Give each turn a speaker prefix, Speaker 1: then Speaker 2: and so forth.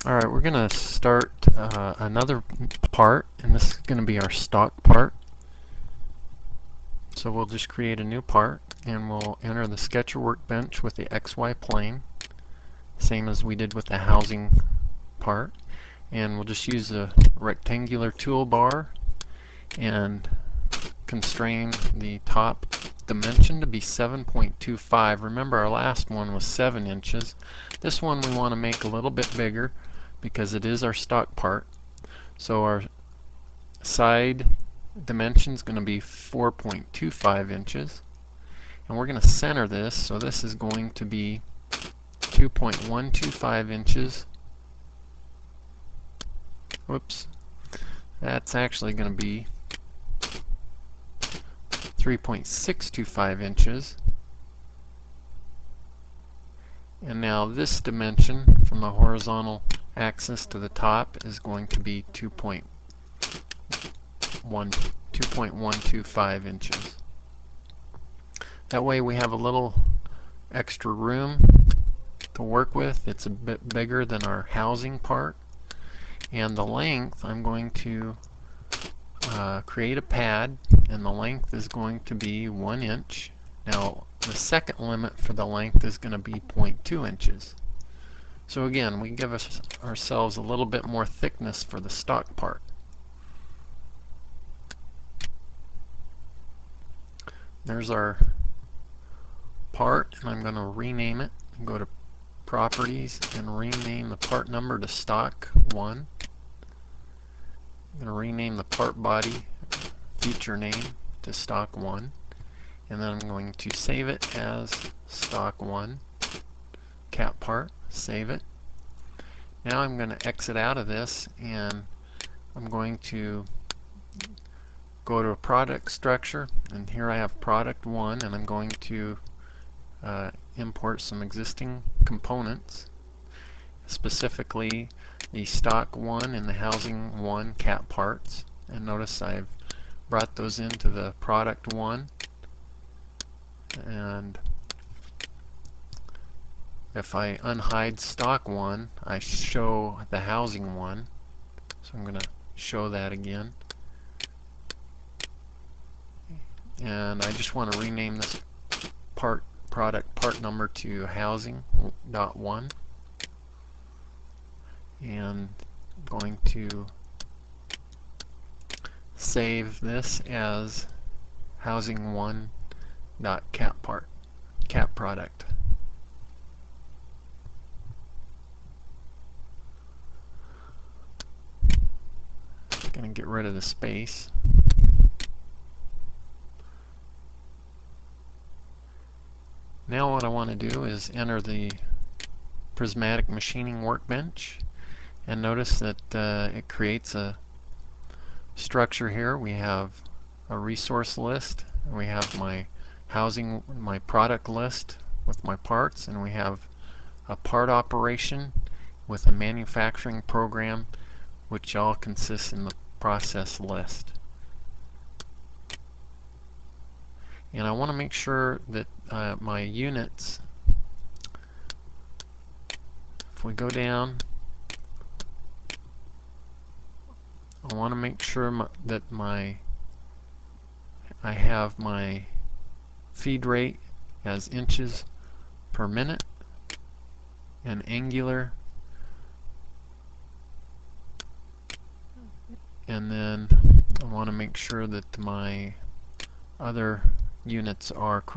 Speaker 1: Alright, we're going to start another part, and this is going to be our stock part. So we'll just create a new part, and we'll enter the sketcher workbench with the XY plane, same as we did with the housing part. And we'll just use a rectangular toolbar and constrain the top dimension to be 7.25. Remember, our last one was 7 inches. This one we want to make a little bit bigger because it is our stock part. So our side dimension is going to be 4.25 inches. And we're going to center this, so this is going to be 2.125 inches. Whoops. That's actually going to be 3.625 inches. And now this dimension from the horizontal axis to the top is going to be 2.125 inches. That way we have a little extra room to work with. It's a bit bigger than our housing part. And the length, I'm going to create a pad, and the length is going to be 1 inch. Now the second limit for the length is going to be 0.2 inches. So again, we give ourselves a little bit more thickness for the stock part. There's our part, and I'm going to rename it. Go to Properties and rename the part number to Stock 1. I'm going to rename the part body feature name to Stock 1. And then I'm going to save it as Stock 1 Cat part. Save it. Now I'm going to exit out of this, and I'm going to go to a product structure, and here I have product 1, and I'm going to import some existing components, specifically the stock 1 and the housing 1 cat parts. And notice I've brought those into the product 1, and if I unhide stock 1, I show the housing 1. So I'm going to show that again. And I just want to rename this product part number to housing.1. And I'm going to save this as housing1.cat product. Going to get rid of the space. Now what I want to do is enter the prismatic machining workbench, and notice that it creates a structure here. We have a resource list, and we have my product list with my parts, and we have a part operation with a manufacturing program, which all consists in the process list. And I want to make sure that my units, if we go down, I want to make sure that I have my feed rate as inches per minute and angular, and then I want to make sure that my other units are